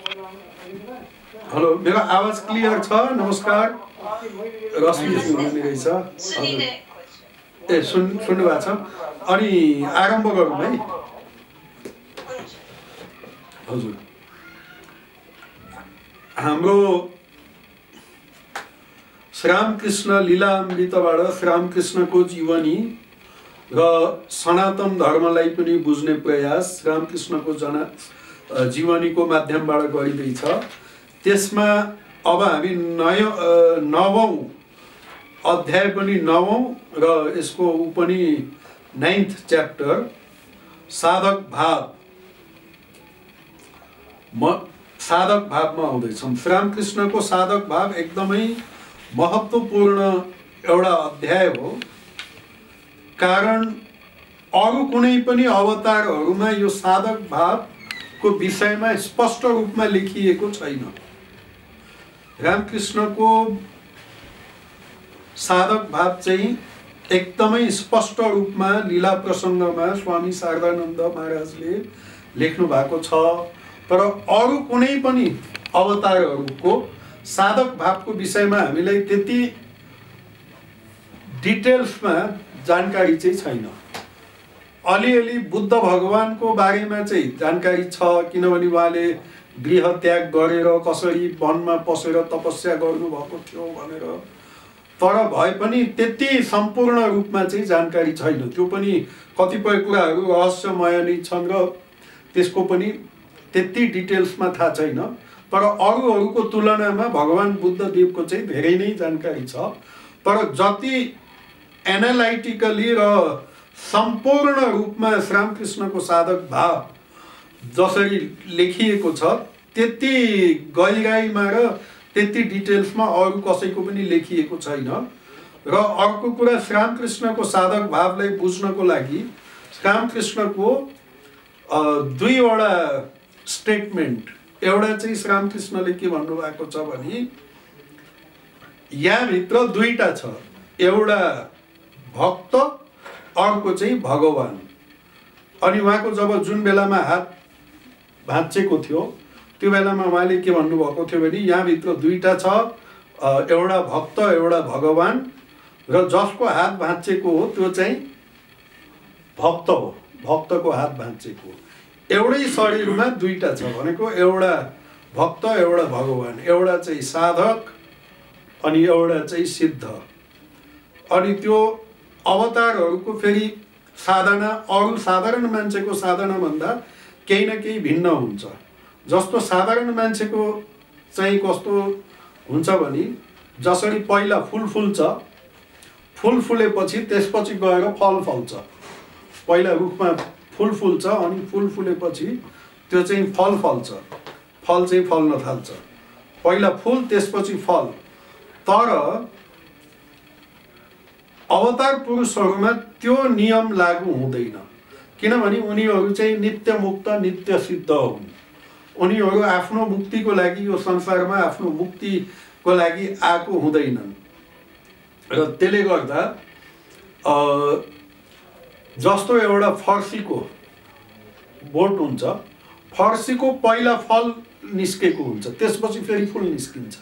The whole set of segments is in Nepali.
हेलो, मेरो आवाज क्लियर छ? नमस्कार, रश्मि हुनुहुने रहेछ। ए सुन्नु भएको छ? अनि आरम्भ गरौँ है। हजुर, हाम्रो श्रीरामकृष्ण लीलामृतबाट श्रीरामकृष्णको जीवनी र सनातन धर्मलाई पनि बुझ्ने प्रयास श्रीरामकृष्णको जीवनीको माध्यमबाट गरिँदैछ। त्यसमा अब हामी नवौं अध्याय पनि नवौं र यसको पनि 9th च्याप्टर साधक भावमा आउँदैछौँ। श्रीरामकृष्णको साधक भाव एकदमै महत्त्वपूर्ण एउटा अध्याय हो, कारण अरू कुनै पनि अवतारहरूमा यो साधक भावको विषयमा स्पष्ट रूपमा लेखिएको छैन। रामकृष्णको साधक भाव चाहिँ एकदमै स्पष्ट रूपमा लीला प्रसङ्गमा स्वामी शारदानन्द महाराजले लेख्नु भएको छ। तर अरू कुनै पनि अवतारहरूको साधक भावको विषयमा हामीलाई त्यति डिटेल्समा जानकारी चाहिँ छैन। अलिअलि बुद्ध भगवानको बारेमा चाहिँ जानकारी छ, किनभने उहाँले गृह त्याग गरेर कसरी वनमा पसेर तपस्या गर्नुभएको थियो भनेर। तर भए पनि त्यति सम्पूर्ण रूपमा चाहिँ जानकारी छैन। त्यो पनि कतिपय कुराहरू रहस्यमय नै छन् र त्यसको पनि त्यति डिटेल्समा थाहा छैन। तर अरूहरूको तुलनामा भगवान बुद्धदेवको चाहिँ धेरै नै जानकारी छ। तर जति एनालाइटिकली र सम्पूर्ण रूपमा श्रीरामकृष्णको साधक भाव जसरी लेखिएको छ त्यति गहिराइमा र त्यति डिटेल्समा अरू कसैको पनि लेखिएको छैन। र अर्को कुरा, श्रीरामकृष्णको साधक भावलाई बुझ्नको लागि श्रीरामकृष्णको दुईवटा स्टेटमेन्ट, एउटा चाहिँ श्रीरामकृष्णले के भन्नुभएको छ भने यहाँभित्र दुईटा छ, एउटा भक्त, अर्को चाहिँ भगवान। अनि उहाँको जब जुन बेलामा हात भाँचेको थियो त्यो बेलामा उहाँले के भन्नुभएको थियो भने यहाँभित्र दुईटा छ, एउटा भक्त एउटा भगवान, र जसको हात भाँचेको हो त्यो चाहिँ भक्त हो, भक्तको हात भाँचेको। एउटै शरीरमा दुईटा छ भनेको एउटा भक्त एउटा भगवान, एउटा चाहिँ साधक अनि एउटा चाहिँ सिद्ध। अनि त्यो अवतारहरूको फेरि साधना अरू साधारण मान्छेको साधनाभन्दा केही न केही भिन्न हुन्छ। जस्तो साधारण मान्छेको चाहिँ कस्तो हुन्छ भने जसरी पहिला फुल फुल्छ, फुल फुलेपछि त्यसपछि गएर फल फल्छ। पहिला रुखमा फुल फुल्छ अनि फुल फुलेपछि त्यो चाहिँ फल फल्छ, फल चाहिँ फल्न थाल्छ। पहिला फुल त्यसपछि फल। तर अवतार पुरुषहरूमा त्यो नियम लागू हुँदैन, किनभने उनीहरू चाहिँ नित्य मुक्त नित्य सिद्ध हुन्। उनीहरू आफ्नो मुक्तिको लागि यो संसारमा आफ्नो मुक्तिको लागि आएको हुँदैनन्। र त्यसले गर्दा जस्तो एउटा फर्सीको बोट हुन्छ, फर्सीको पहिला फल निस्केको हुन्छ, त्यसपछि फेरि फुल निस्किन्छ,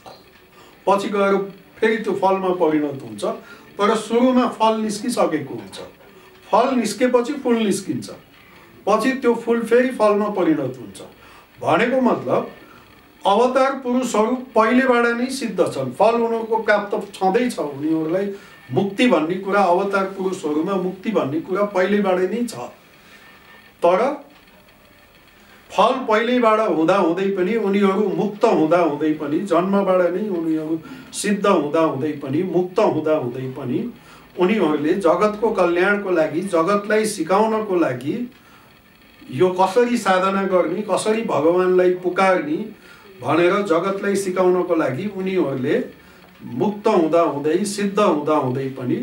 पछि गएर फेरि त्यो फलमा परिणत हुन्छ। तर सुरुमा फल निस्किसकेको हुन्छ, फल निस्केपछि फुल निस्किन्छ, पछि त्यो फुल फेरि फलमा परिणत हुन्छ। भनेको मतलब अवतार पुरुषहरू पहिलेबाट नै सिद्ध छन्, फल उनीहरूको प्राप्त छँदैछ। उनीहरूलाई मुक्ति भन्ने कुरा, अवतार पुरुषहरूमा मुक्ति भन्ने कुरा पहिलेबाट नै छ। तर फल पहिलेबाट हुँदा हुँदै पनि उनीहरू मुक्त हुँदा हुँदै पनि, जन्मबाट नै उनीहरू सिद्ध हुँदा हुँदै पनि, मुक्त हुँदा हुँदै पनि उनीहरूले जगतको कल्याणको लागि, जगतलाई सिकाउनको लागि यो कसरी साधना गर्ने, कसरी भगवानलाई पुकार्ने भनेर जगतलाई सिकाउनको लागि उनीहरूले मुक्त हुँदा हुँदै सिद्ध हुँदा हुँदै पनि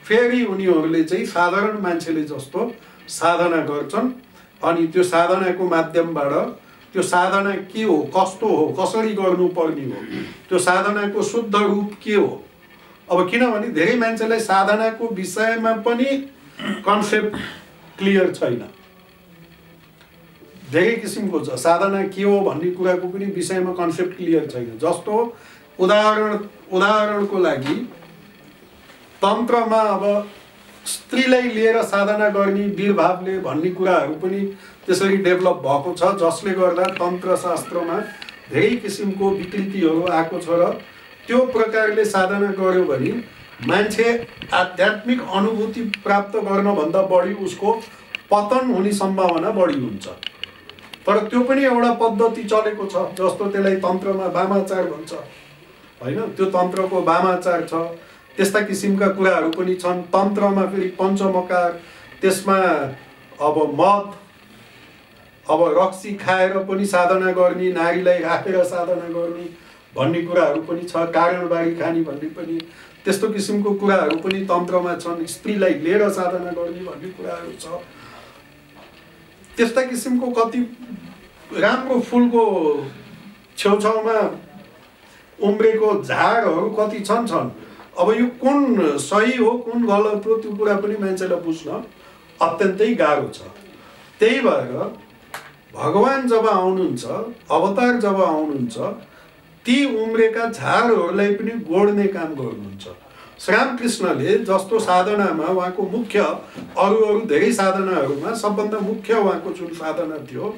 फेरि उनीहरूले चाहिँ साधारण मान्छेले जस्तो साधना गर्छन्। अनि त्यो साधनाको माध्यमबाट त्यो साधना के हो, कस्तो हो, कसरी गर्नुपर्ने हो, त्यो साधनाको शुद्ध रूप के हो। अब किनभने धेरै मान्छेलाई साधनाको विषयमा पनि कन्सेप्ट क्लियर छैन। धेरै किसिमको छ। साधना के हो भन्ने कुराको पनि विषयमा कन्सेप्ट क्लियर छैन। जस्तो उदाहरणको लागि तन्त्रमा अब स्त्रीलाई लिएर साधना गर्ने वीरभावले भन्ने कुराहरू पनि त्यसरी डेभलप भएको छ, जसले गर्दा तन्त्रशास्त्रमा धेरै किसिमको विकृतिहरू आएको छ र त्यो प्रकारले साधना गर्यो भने मान्छे आध्यात्मिक अनुभूति प्राप्त गर्नभन्दा बढी उसको पतन हुने सम्भावना बढी हुन्छ। तर त्यो पनि एउटा पद्धति चलेको छ, जस्तो त्यसलाई तन्त्रमा वामाचार भन्छ हैन, त्यो तन्त्रको वामाचार छ। त्यस्ता किसिमका कुराहरू पनि छन्। तन्त्रमा फेरि पञ्चमकार, त्यसमा अब मद, अब रक्सी खाएर पनि साधना गर्ने, नारीलाई राखेर साधना गर्ने भन्ने कुराहरू पनि छ। कारणबारी खाने भन्ने पनि त्यस्तो किसिमको कुराहरू पनि तन्त्रमा छन्। स्त्रीलाई लिएर साधना गर्ने भन्ने कुराहरू छ। त्यस्ता किसिमको कति राम्रो फुलको छेउछाउमा उम्रेको झारहरू कति छन्। अब यो कुन सही हो कुन गलत हो त्यो कुरा पनि मान्छेलाई बुझ्न अत्यन्तै गाह्रो छ। त्यही भएर भगवान जब आउनुहुन्छ, अवतार जब आउनुहुन्छ, ती उम्रेका झारहरूलाई पनि गोड्ने काम गर्नुहुन्छ। श्रीरामकृष्णले जस्तो साधनामा उहाँको मुख्य अरू धेरै साधनाहरूमा सबभन्दा मुख्य उहाँको जुन साधना थियो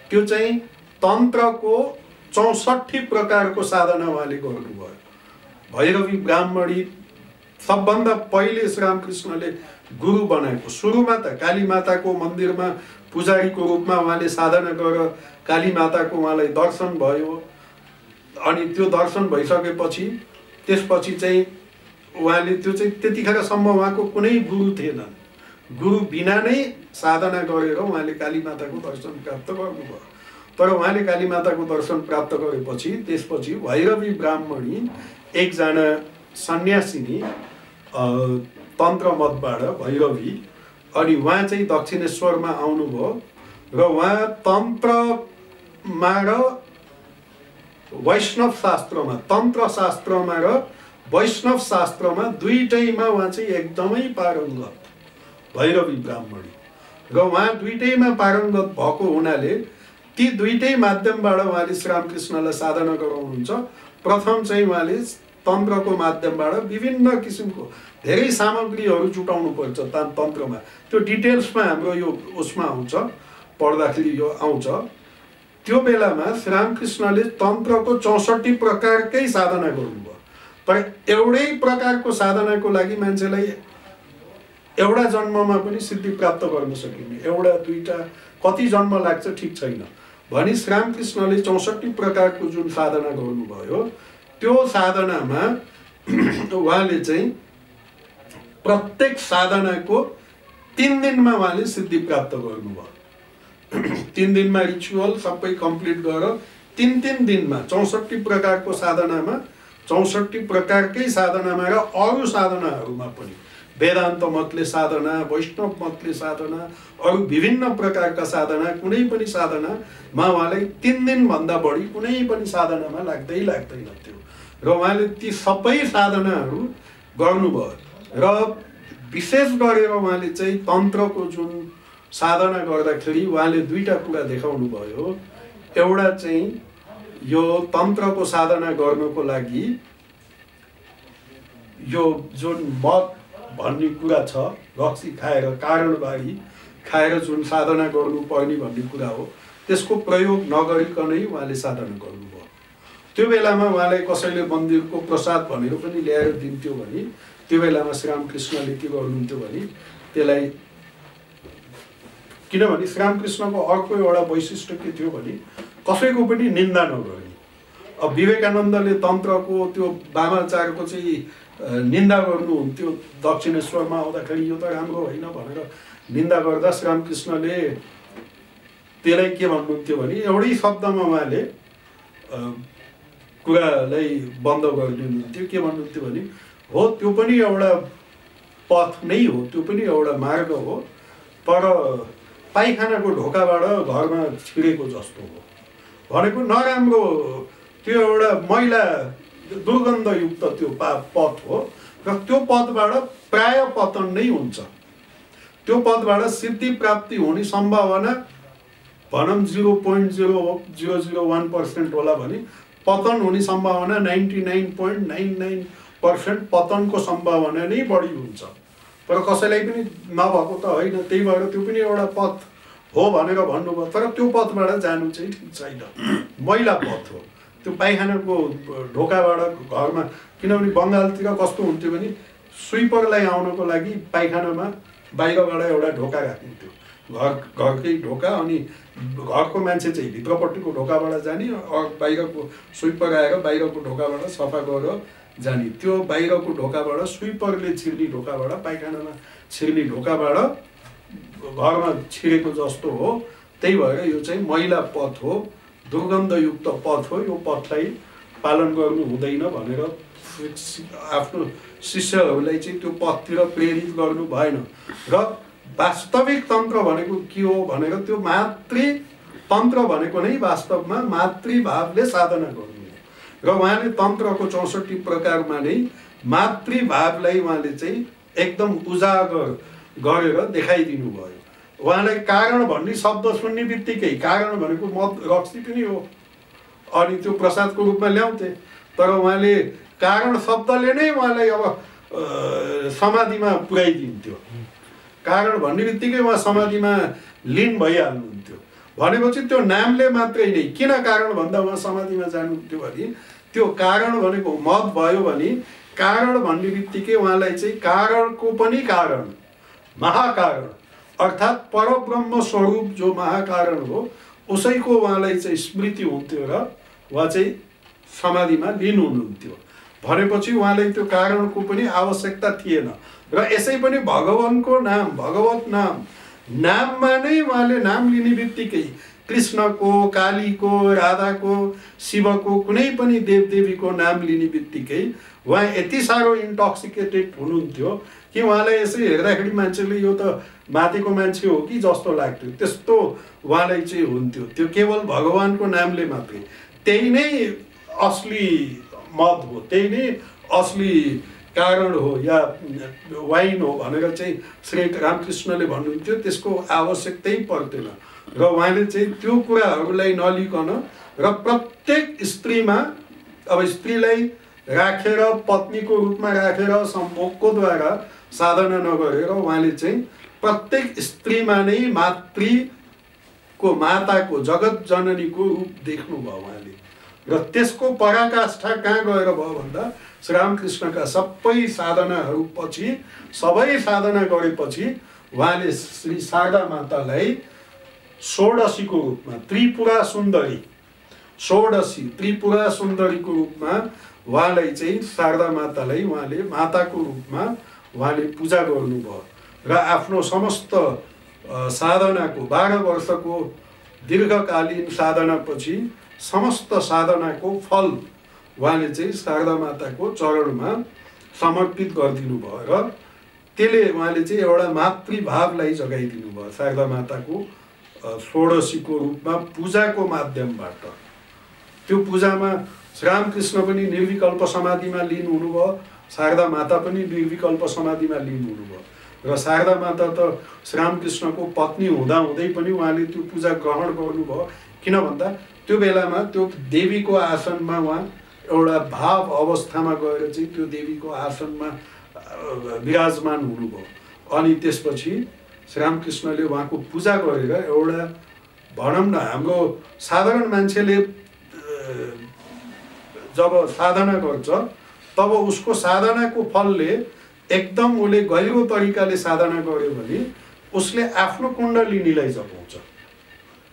त्यो चाहिँ तन्त्रको 64 प्रकारको साधना उहाँले गर्नुभयो। भैरवी ब्राह्मणी सबभन्दा पहिले श्रीरामकृष्णले गुरु बनाएको। सुरुमा त काली माताको मन्दिरमा पुजारीको रूपमा उहाँले साधना गरेर काली माताको उहाँलाई दर्शन भयो। अनि त्यो दर्शन भइसकेपछि त्यसपछि चाहिँ उहाँले त्यो चाहिँ त्यतिखेरसम्म उहाँको कुनै गुरु थिएन। गुरु बिना नै साधना गरेर उहाँले काली माताको दर्शन प्राप्त गर्नुभयो। तर उहाँले काली माताको दर्शन प्राप्त गरेपछि त्यसपछि भैरवी ब्राह्मणी एकजना सन्यासिनी तन्त्र मतबाट भैरवी, अनि उहाँ चाहिँ दक्षिणेश्वरमा आउनुभयो र उहाँ तन्त्रमा र वैष्णव शास्त्रमा, तन्त्र शास्त्रमा र वैष्णव शास्त्रमा दुईटैमा उहाँ चाहिँ एकदमै पारङ्गत भैरवी ब्राह्मणी। र उहाँ दुईटैमा पारङ्गत भएको हुनाले ती दुईटै माध्यमबाट उहाँले श्रीरामकृष्णलाई साधना गराउनुहुन्छ। प्रथम चाहिँ उहाँले तन्त्रको माध्यमबाट विभिन्न किसिमको धेरै सामग्रीहरू जुटाउनु पर्छ तन्त्रमा। त्यो डिटेल्समा हाम्रो यो उसमा आउँछ, पढ्दाखेरि यो आउँछ। त्यो बेलामा श्रीरामकृष्णले तन्त्रको 64 प्रकारकै साधना गर्नुभयो। तर एउटै प्रकारको साधनाको लागि मान्छेलाई एउटा जन्ममा पनि सिद्धि प्राप्त गर्न सकिने, एउटा दुईटा कति जन्म लाग्छ ठिक छैन। भनी श्रीरामकृष्णले 64 प्रकारको जुन साधना गर्नुभयो त्यो साधनामा उहाँले चाहिँ प्रत्येक साधनाको 3 दिनमा उहाँले सिद्धि प्राप्त गर्नुभयो। 3 दिनमा रिचुअल सबै कम्प्लिट गरेर 3 दिनमा 64 प्रकारको साधनामा, 64 प्रकारकै साधनामा र अरू साधनाहरूमा पनि वेदान्त मतले साधना, वैष्णव मतले साधना, अरू विभिन्न प्रकारका साधना, कुनै पनि साधनामा उहाँलाई 3 दिनभन्दा बढी कुनै पनि साधनामा लाग्दैन थियो। र उहाँले ती सबै साधनाहरू गर्नुभयो। र विशेष गरेर उहाँले चाहिँ तन्त्रको जुन साधना गर्दाखेरि उहाँले दुईटा कुरा देखाउनु भयो। एउटा चाहिँ यो तन्त्रको साधना गर्नको लागि यो जुन मत भन्ने कुरा छ, रक्सी खाएर कारणबारी खाएर जुन साधना गर्नुपर्ने भन्ने कुरा हो, त्यसको प्रयोग नगरिकनै उहाँले साधना गर्नुभयो। त्यो बेलामा उहाँलाई कसैले मन्दिरको प्रसाद भनेर पनि ल्याएर दिन्थ्यो भने त्यो बेलामा श्रीरामकृष्णले के गर्नुहुन्थ्यो भने त्यसलाई, किनभने श्रीरामकृष्णको अर्को एउटा वैशिष्ट्य के थियो भने कसैको पनि निन्दा नगर्ने। अब विवेकानन्दले तन्त्रको त्यो वामाचारको चाहिँ निन्दा गर्नुहुन्थ्यो दक्षिणेश्वरमा आउँदाखेरि, यो त राम्रो होइन भनेर निन्दा गर्दा श्रीरामकृष्णले त्यसलाई के भन्नुहुन्थ्यो भने एउटै शब्दमा उहाँले कुरालाई बन्द गरिदिनुहुन्थ्यो। के भन्नुहुन्थ्यो भने हो त्यो पनि एउटा पथ नै हो, त्यो पनि एउटा मार्ग हो, तर पाइखानाको ढोकाबाट घरमा छिरेको जस्तो हो भनेको नराम्रो, त्यो एउटा मैला दुर्गन्धयुक्त त्यो पथ हो र त्यो पथबाट प्राय पतन नै हुन्छ। त्यो पथबाट सिद्धि प्राप्ति हुने सम्भावना भनौँ 0.0001% होला भने पतन हुने सम्भावना 99.99% पतनको सम्भावना नै बढी हुन्छ। तर कसैलाई पनि नभएको त होइन, त्यही भएर त्यो पनि एउटा पथ हो भनेर भन्नुभयो। तर त्यो पथबाट जानु चाहिँ ठिक छैन, मैला पथ हो त्यो। पाइखानाको ढोकाबाट घरमा, किनभने बङ्गालतिर कस्तो हुन्थ्यो भने स्विपरलाई आउनको लागि पाइखानामा बाहिरबाट एउटा ढोका राखिन्थ्यो, घरकै ढोका, अनि घरको मान्छे चाहिँ भित्रपट्टिको ढोकाबाट जाने, बाहिरको स्विपर आएर बाहिरको ढोकाबाट सफा गरेर जाने। त्यो बाहिरको ढोकाबाट स्विपरले छिर्ने ढोकाबाट, पाइखानामा छिर्ने ढोकाबाट घरमा छिरेको जस्तो हो। त्यही भएर यो चाहिँ मैला पथ हो, दुर्गन्धयुक्त पथ हो। यो पथलाई पालन गर्नु हुँदैन भनेर आफ्नो शिष्यहरूलाई चाहिँ त्यो पथतिर प्रेरित गर्नु भएन। र वास्तविक तन्त्र भनेको के हो भनेर, त्यो मातृतन्त्र भनेको नै वास्तवमा मातृभावले साधना गर्नु हो। र उहाँले तन्त्रको 64 प्रकारमा नै मातृभावलाई उहाँले चाहिँ एकदम उजागर गरेर देखाइदिनु भयो। उहाँलाई कारण भन्ने शब्द सुन्ने बित्तिकै, कारण भनेको मद रक्सी पनि हो, अनि त्यो प्रसादको रूपमा ल्याउँथे, तर उहाँले कारण शब्दले नै उहाँलाई अब समाधिमा पुर्याइदिन्थ्यो। कारण भन्ने बित्तिकै उहाँ समाधिमा लीन भइहाल्नुहुन्थ्यो। भनेपछि त्यो नामले मात्रै नै, किन कारण भन्दा उहाँ समाधिमा जानुहुन्थ्यो भने त्यो कारण भनेको मत भयो भने, कारण भन्ने बित्तिकै उहाँलाई चाहिँ कारणको पनि कारण, महाकारण अर्थात् परब्रह्म स्वरूप जो महाकारण हो उसैको उहाँलाई चाहिँ स्मृति हुन्थ्यो र उहाँ चाहिँ समाधिमा लीन हुनुहुन्थ्यो। भनेपछि उहाँलाई त्यो कारणको पनि आवश्यकता थिएन। र यसै पनि भगवानको नाम, भगवत नाममा नै उहाँले नाम लिने बित्तिकै कृष्णको, कालीको, राधाको, शिवको, कुनै पनि देवदेवीको नाम लिने बित्तिकै उहाँ यति साह्रो इन्टक्सिकेटेड हुनुहुन्थ्यो कि उहाँलाई यसै हेर्दाखेरि मान्छेले यो त माथिको मान्छे हो कि जस्तो लाग्थ्यो, त्यस्तो उहाँलाई चाहिँ हुन्थ्यो। त्यो केवल भगवानको नामले मात्रै, त्यही नै असली मद हो, त्यही नै असली कारण हो या वाइन हो भनेर चाहिँ श्री रामकृष्णले भन्नुहुन्थ्यो। त्यसको आवश्यकतै पर्दैन। र उहाँले चाहिँ त्यो कुराहरूलाई नलिकन र प्रत्येक स्त्रीमा, अब स्त्रीलाई राखेर पत्नीको रूपमा राखेर सम्भोगको द्वारा साधना नगरेर उहाँले चाहिँ प्रत्येक स्त्रीमा नै मातृको, माताको, जगत जननीको रूप देख्नुभयो उहाँले। र त्यसको पराकाष्ठा कहाँ गएर भयो भन्दा श्रीरामकृष्णका सबै साधनाहरूपछि, सबै साधना गरेपछि उहाँले श्री शारदा मातालाई षोडशीको रूपमा, त्रिपुरा सुन्दरी, षोडशी त्रिपुरा सुन्दरीको रूपमा उहाँलाई चाहिँ शारदा मातालाई उहाँले माताको रूपमा उहाँले पूजा गर्नुभयो। र आफ्नो समस्त साधनाको 12 वर्षको दीर्घकालीन साधनापछि समस्त साधनाको फल उहाँले चाहिँ शारदा माताको चरणमा समर्पित गरिदिनु भयो। र त्यसले उहाँले चाहिँ एउटा मातृभावलाई जगाइदिनु भयो शारदा माताको षोडशीको रूपमा पूजाको माध्यमबाट। त्यो पूजामा श्रीरामकृष्ण पनि निर्विकल्प समाधिमा लीन हुनुभयो, शारदा माता पनि निर्विकल्प समाधिमा लीन हुनुभयो। र शारदा माता त श्रीरामकृष्णको पत्नी हुँदाहुँदै पनि उहाँले त्यो पूजा ग्रहण गर्नुभयो। किन भन्दा त्यो बेलामा त्यो देवीको आसनमा उहाँ एउटा भाव अवस्थामा गएर चाहिँ त्यो देवीको आसनमा विराजमान हुनुभयो। अनि त्यसपछि श्रीरामकृष्णले उहाँको पूजा गरेर एउटा, भनौँ न, हाम्रो साधारण मान्छेले जब साधना गर्छ तब उसको साधनाको फलले एकदम उसले गहिरो तरिकाले साधना गर्यो भने उसले आफ्नो कुण्डलिनीलाई जगाउँछ।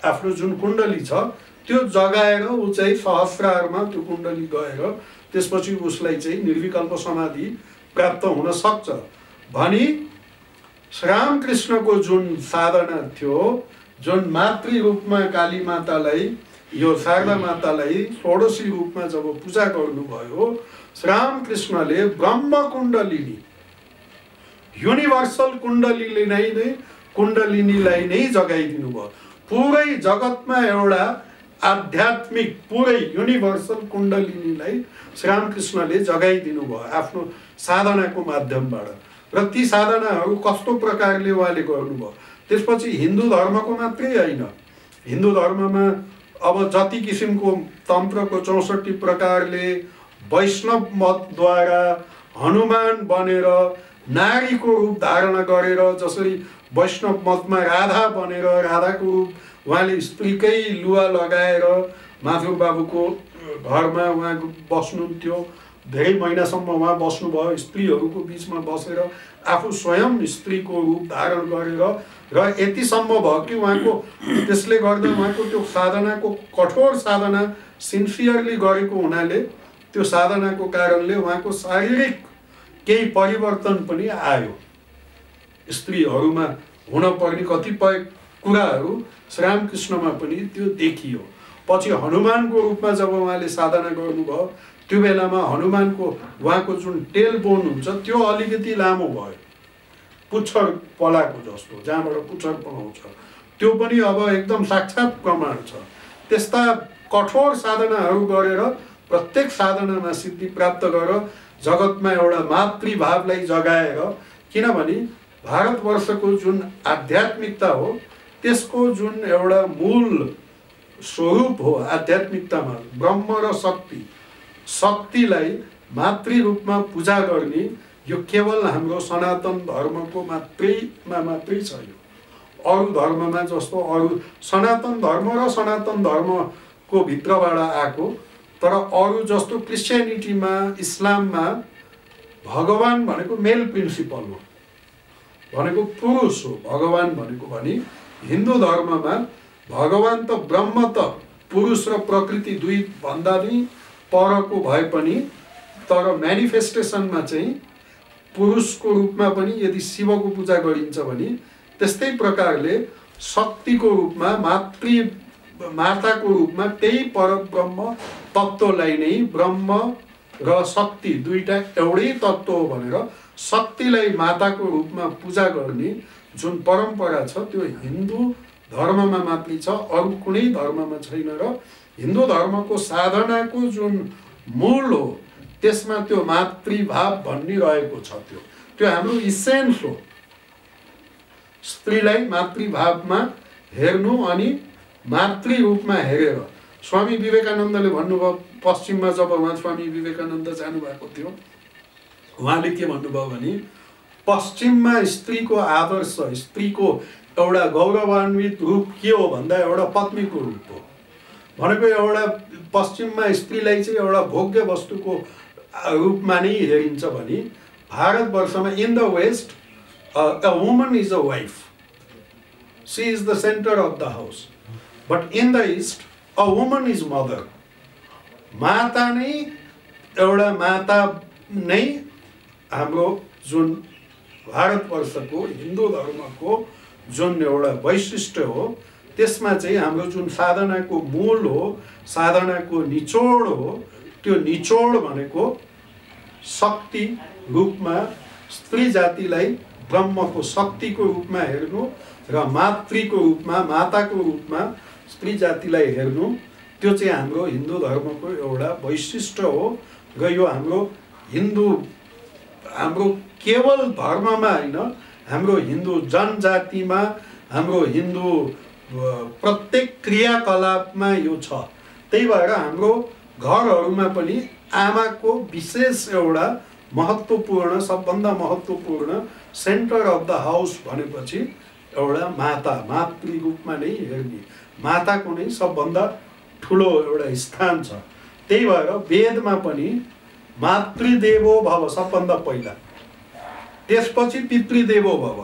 आफ्नो जुन कुण्डली छ त्यो जगाएर ऊ चाहिँ सहस्रारमा त्यो कुण्डली गएर त्यसपछि उसलाई चाहिँ निर्विकल्प समाधि प्राप्त हुन सक्छ। भनी श्रीरामकृष्णको जुन साधना थियो, जुन मातृ रूपमा काली मातालाई, यो शारदा मातालाई षोडशी रूपमा जब पूजा गर्नुभयो, श्रीरामकृष्णले ब्रह्म कुण्डलिनी, युनिभर्सल कुण्डलिनीलाई नै जगाइदिनु भयो। पुरै जगतमा एउटा आध्यात्मिक पुरै युनिभर्सल कुण्डलिनीलाई श्रीरामकृष्णले जगाइदिनु भयो आफ्नो साधनाको माध्यमबाट। र ती साधनाहरू कस्तो प्रकारले उहाँले गर्नुभयो, त्यसपछि हिन्दू धर्मको मात्रै होइन, हिन्दू धर्ममा अब जति किसिमको तन्त्रको 64 प्रकारले वैष्णव मतद्वारा हनुमान बनेर नारीको रूप धारण गरेर, जसरी वैष्णव मतमा राधा बनेर राधाको रूप उहाँले स्त्रीकै लुगा लगाएर माथुर बाबुको घरमा उहाँ बस्नुहुन्थ्यो। धेरै महिनासम्म उहाँ बस्नुभयो, स्त्रीहरूको बिचमा बसेर आफू स्वयं स्त्रीको रूप धारण गरेर, र यतिसम्म भयो कि उहाँको त्यसले गर्दा उहाँको त्यो साधनाको कठोर साधना सिन्सियरली गरेको हुनाले त्यो साधनाको कारणले उहाँको शारीरिक केही परिवर्तन पनि आयो। स्त्रीहरूमा हुनपर्ने कतिपय कुराहरू श्रीरामकृष्णमा पनि त्यो देखियो। पछि हनुमानको रूपमा जब उहाँले साधना गर्नुभयो त्यो बेलामा हनुमानको उहाँको जुन टेल बोन हुन्छ त्यो अलिकति लामो भयो, पुच्छर पलाको जस्तो, जहाँबाट पुच्छर पलाउँछ त्यो पनि अब एकदम साक्षात् प्रमाण छ। त्यस्ता कठोर साधनाहरू गरेर प्रत्येक साधनामा सिद्धि प्राप्त गरेर जगतमा एउटा मातृभावलाई जगाएर, किनभने भारतवर्षको जुन आध्यात्मिकता हो त्यसको जुन एउटा मूल स्वरूप हो आध्यात्मिकतामा ब्रह्म र शक्ति, शक्तिलाई मातृ रूपमा पूजा गर्ने यो केवल हाम्रो सनातन धर्मको मात्रै छ। यो अरू धर्ममा जस्तो अरू सनातन धर्म र सनातन धर्मको भित्रबाट आएको, तर अरू जस्तो क्रिस्चियनिटीमा इस्लाममा भगवान भनेको मेल प्रिन्सिपल हो, भनेको पुरुष हो भगवान भनेको। भने हिन्दू धर्ममा भगवान त ब्रह्म त पुरुष र प्रकृति दुई भन्दा नि परको भए पनि, तर म्यानिफेस्टेसनमा चाहिँ पुरुषको रूपमा पनि यदि शिवको पूजा गरिन्छ भने त्यस्तै प्रकारले शक्तिको रूपमा माताको रूपमा त्यही परब्रह्म तत्त्वलाई नै ब्रह्म र शक्ति दुईटा एउटै तत्त्व हो भनेर शक्तिलाई माताको रूपमा पूजा गर्ने जुन परम्परा छ त्यो हिन्दू धर्ममा मात्रै छ, अरू कुनै धर्ममा छैन। र हिन्दू धर्मको साधनाको जुन मूल हो त्यसमा त्यो मातृभाव भन्ने रहेको छ। त्यो हाम्रो इसेन्स हो। स्त्रीलाई मातृभावमा हेर्नु अनि मातृ रूपमा हेरेर, स्वामी विवेकानन्दले भन्नुभयो, पश्चिममा जब उहाँ स्वामी विवेकानन्द जानुभएको थियो उहाँले के भन्नुभयो भने पश्चिममा स्त्रीको आदर्श, स्त्रीको एउटा गौरवान्वित रूप के हो भन्दा एउटा पत्नीको रूप हो भनेको। एउटा पश्चिममा स्त्रीलाई चाहिँ एउटा भोग्य वस्तुको रूपमा नै हेरिन्छ भने भारतवर्षमा in the west a woman is a wife, she is the centre of the house, but in the east a woman is mother. माता नै एउटा माता नै हाम्रो जुन भारतवर्षको हिन्दू धर्मको जुन एउटा वैशिष्ट्य हो त्यसमा चाहिँ हाम्रो जुन साधनाको मूल हो, साधनाको निचोड हो, त्यो निचोड भनेको शक्ति रूपमा स्त्री जातिलाई ब्रह्मको शक्तिको रूपमा हेर्नु र मातृको रूपमा माताको रूपमा स्त्री जातिलाई हेर्नु, त्यो चाहिँ हाम्रो हिन्दू धर्मको एउटा वैशिष्ट्य हो। र यो हाम्रो केवल धर्ममा होइन, हाम्रो हिन्दू जनजातिमा, हाम्रो हिन्दू प्रत्येक क्रियाकलापमा यो छ। त्यही भएर हाम्रो घरहरूमा पनि आमाको विशेष एउटा महत्त्वपूर्ण, सबभन्दा महत्त्वपूर्ण सेन्टर अफ द हाउस भनेपछि एउटा मातृ रूपमा नै हेर्ने, माताको नै सबभन्दा ठुलो एउटा स्थान छ। त्यही भएर वेदमा पनि मातृदेवो भव सबभन्दा पहिला, त्यसपछि पितृदेवो भव।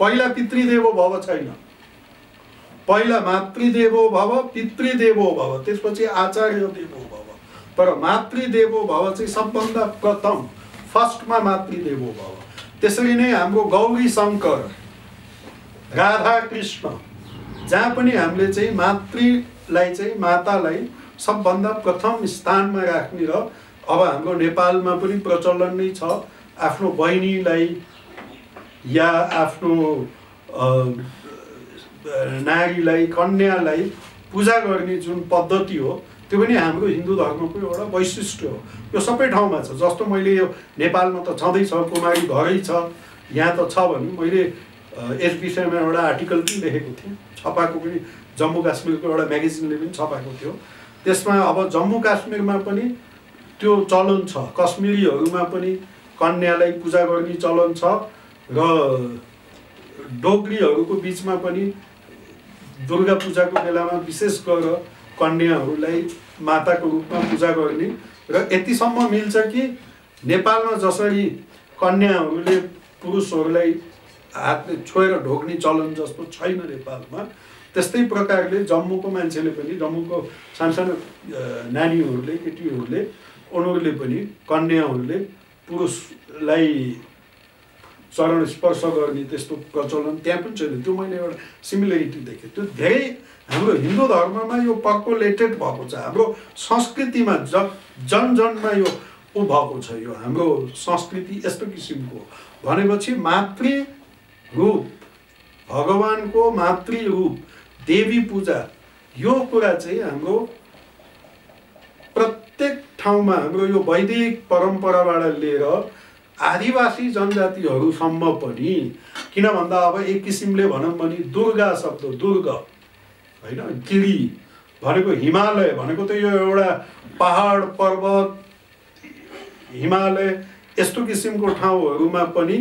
पहिला पितृदेवो भव छैन, पहिला मातृदेवो भव, पितृदेवो भव, त्यसपछि आचार्य देवो भव। तर मातृदेवो भव चाहिँ सबभन्दा प्रथम, फर्स्टमा मातृदेवो भव। त्यसरी नै हाम्रो गौरी शङ्कर, राधा कृष्ण, जहाँ पनि हामीले चाहिँ मातृलाई चाहिँ मातालाई सबभन्दा प्रथम स्थानमा राख्ने, र अब हाम्रो नेपालमा पनि प्रचलन नै छ आफ्नो बहिनीलाई या आफ्नो नारीलाई, कन्यालाई पूजा गर्ने जुन पद्धति हो त्यो पनि हाम्रो हिन्दू धर्मको एउटा वैशिष्ट्य हो। यो सबै ठाउँमा छ। जस्तो मैले यो नेपालमा त छँदैछ, कुमारी घरै छ, यहाँ त छ भने मैले यस विषयमा एउटा आर्टिकल पनि लेखेको थिएँ, छपाएको पनि जम्मू काश्मीरको एउटा म्यागजिनले पनि छपाएको थियो। त्यसमा अब जम्मू काश्मीरमा पनि त्यो चलन छ, कश्मीरीहरूमा पनि कन्यालाई पूजा गर्ने चलन छ र डोगरीहरूको बिचमा पनि दुर्गा पूजाको बेलामा विशेष गरेर कन्याहरूलाई माताको रूपमा पूजा गर्ने र यतिसम्म मिल्छ कि नेपालमा जसरी कन्याहरूले पुरुषहरूलाई हातले छोएर ढोक्ने चलन जस्तो छैन नेपालमा, त्यस्तै प्रकारले जम्मूको मान्छेले पनि, जम्मूको सानसानो नानीहरूले, केटीहरूले, उनीहरूले पनि कन्याहरूले पुरुषलाई चरण स्पर्श गर्ने त्यस्तो प्रचलन त्यहाँ पनि छैन। त्यो मैले एउटा सिमिलरिटी देखेँ। त्यो धेरै हाम्रो हिन्दू धर्ममा यो पर्कोलेटेड भएको छ, हाम्रो संस्कृतिमा जनजनमा यो भएको छ। यो हाम्रो संस्कृति यस्तो किसिमको भनेपछि मातृ रूप, भगवानको मातृ रूप, देवी पूजा, यो कुरा चाहिँ हाम्रो प्रत्येक ठाउँमा हाम्रो यो वैदिक परम्पराबाट लिएर आदिवासी जनजातिहरूसम्म पनि, किन भन्दा अब एक किसिमले भनौँ भने दुर्गा शब्द, दुर्ग होइन, गिरी भनेको हिमालय भनेको त यो एउटा पहाड पर्वत हिमालय यस्तो किसिमको ठाउँहरूमा पनि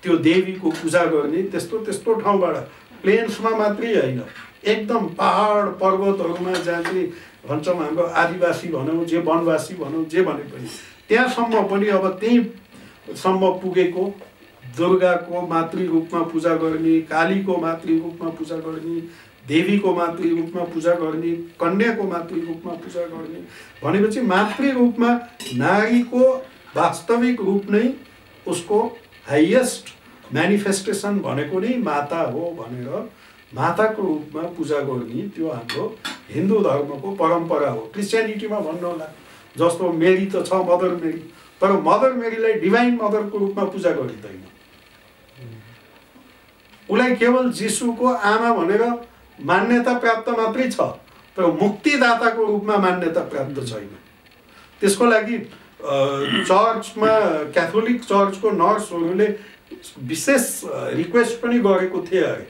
त्यो देवीको पूजा गर्ने त्यस्तो ठाउँबाट, प्लेन्समा मात्रै होइन, एकदम पहाड पर्वतहरूमा जहाँ चाहिँ भन्छौँ हाम्रो आदिवासी भनौँ, जे वनवासी भनौँ, जे भने पनि त्यहाँसम्म पनि अब त्यहीँसम्म पुगेको दुर्गाको मातृ रूपमा पूजा गर्ने, कालीको मातृ रूपमा पूजा गर्ने, देवीको मातृ रूपमा पूजा गर्ने, कन्याको मातृ रूपमा पूजा गर्ने भनेपछि मातृ रूपमा नारीको वास्तविक रूप नै उसको हाइएस्ट म्यानिफेस्टेसन भनेको नै माता हो भनेर माताको रूपमा पूजा गर्ने त्यो हाम्रो हिन्दू धर्मको परम्परा हो। क्रिस्चियनिटीमा भन्नु होला जस्तो मेरी त छ, मदर मेरी, तर मदर मेरीलाई डिभाइन मदरको रूपमा पूजा गरिँदैन। उसलाई केवल जिसुको आमा भनेर मान्यता प्राप्त मात्रै छ, तर मुक्तिदाताको रूपमा मान्यता प्राप्त छैन। त्यसको लागि चर्चमा क्याथोलिक चर्चको नर्सहरूले विशेष रिक्वेस्ट पनि गरेको थिए अरे।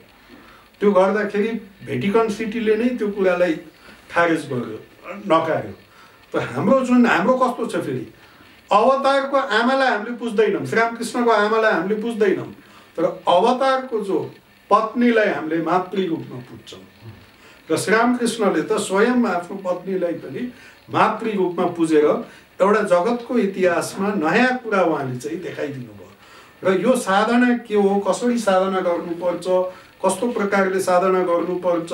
त्यो गर्दाखेरि भेटिकन सिटीले नै त्यो कुरालाई खारेज गर्यो, नकार्यो। तर हाम्रो कस्तो छ फेरि, अवतारको आमालाई हामीले पुज्दैनौँ, श्रीरामकृष्णको आमालाई हामीले पुज्दैनौँ, तर अवतारको जो पत्नीलाई हामीले मातृ रूपमा पुज्छौँ। र श्रीरामकृष्णले त स्वयं आफ्नो पत्नीलाई पनि मातृ रूपमा पुजेर एउटा जगतको इतिहासमा नयाँ कुरा उहाँले चाहिँ देखाइदिनु भयो। र यो साधना के हो, कसरी साधना गर्नुपर्छ, कस्तो प्रकारले साधना गर्नुपर्छ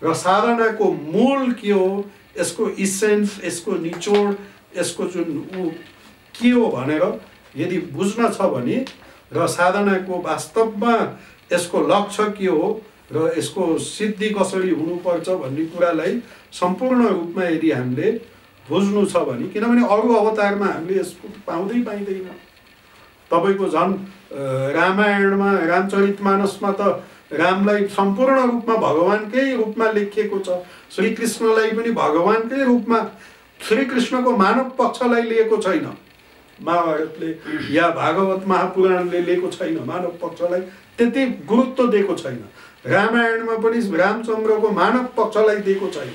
र साधनाको मूल के हो, यसको इसेन्स, यसको निचोड, यसको जुन के हो भनेर यदि बुझ्न छ भने र साधनाको वास्तवमा यसको लक्ष्य के हो र यसको सिद्धि कसरी हुनुपर्छ भन्ने कुरालाई सम्पूर्ण रूपमा यदि हामीले बुझ्नु छ भने, किनभने अरू अवतारमा हामीले यसको पाइँदैन। तपाईँको झन् रामायणमा, रामचरितमानसमा त रामलाई सम्पूर्ण रूपमा भगवानकै रूपमा लेखिएको छ, श्रीकृष्णलाई पनि भगवानकै रूपमा, श्रीकृष्णको मानव पक्षलाई लिएको छैन महाभारतले या भागवत महापुराणले लिएको छैन, मानव पक्षलाई त्यति गुरुत्व दिएको छैन। रामायणमा पनि रामचन्द्रको मानव पक्षलाई दिएको छैन।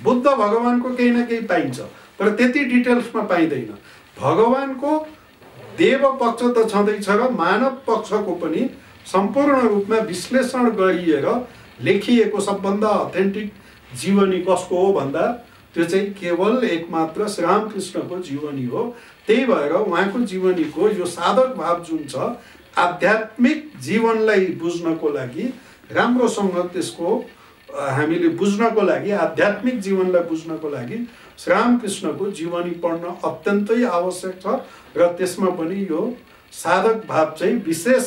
बुद्ध भगवानको केही न केही पाइन्छ, तर त्यति डिटेल्समा पाइँदैन। भगवानको देव पक्ष त छँदैछ र मानव पक्षको पनि सम्पूर्ण रूपमा विश्लेषण गरिएर लेखिएको सबभन्दा अथेन्टिक जीवनी कसको हो भन्दा त्यो चाहिँ केवल एकमात्र श्रीरामकृष्णको जीवनी हो। त्यही भएर उहाँको जीवनीको यो साधक भाव जुन छ, आध्यात्मिक जीवनलाई बुझ्नको लागि, राम्रोसँग त्यसको हामीले बुझ्नको लागि, आध्यात्मिक जीवनलाई बुझ्नको लागि श्रीरामकृष्णको जीवनी पढ्न अत्यन्तै आवश्यक छ। र त्यसमा पनि यो साधक भाव चाहिँ विशेष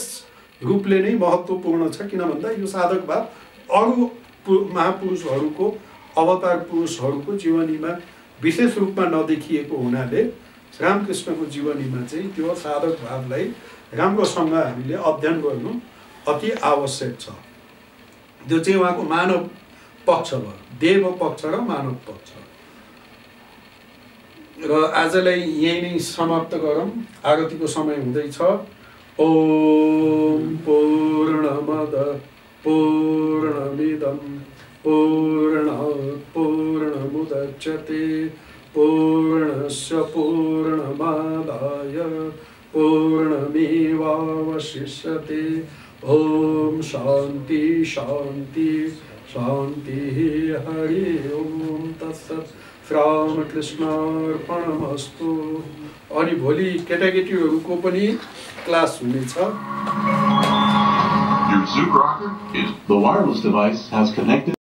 रूपले नै महत्त्वपूर्ण छ। किन भन्दा यो साधक भाव अरू महापुरुषहरूको, अवतार पुरुषहरूको जीवनीमा विशेष रूपमा नदेखिएको हुनाले श्रीरामकृष्णको जीवनीमा चाहिँ त्यो साधक भावलाई राम्रोसँग हामीले अध्ययन गर्नु अति आवश्यक छ। त्यो चाहिँ उहाँको मानव पक्ष भयो, देव पक्ष र मानव पक्ष। र आजलाई यही नै समाप्त गरौँ, आरतीको समय हुँदैछ। ॐ पूर्णमद पूर्णमिदं पूर्णात् पूर्णमुदच्यते पूर्णस्य पूर्णमादाय पूर्णमेवावशिष्यते। ॐ शान्ति शान्ति शान्तिः। हरि ओम तत्सत्। श्रीरामकृष्णार्पणमस्तु। अनि भोलि केटाकेटीहरूको पनि क्लास हुनेछ। Your Zoom rocker is the wireless device has connected.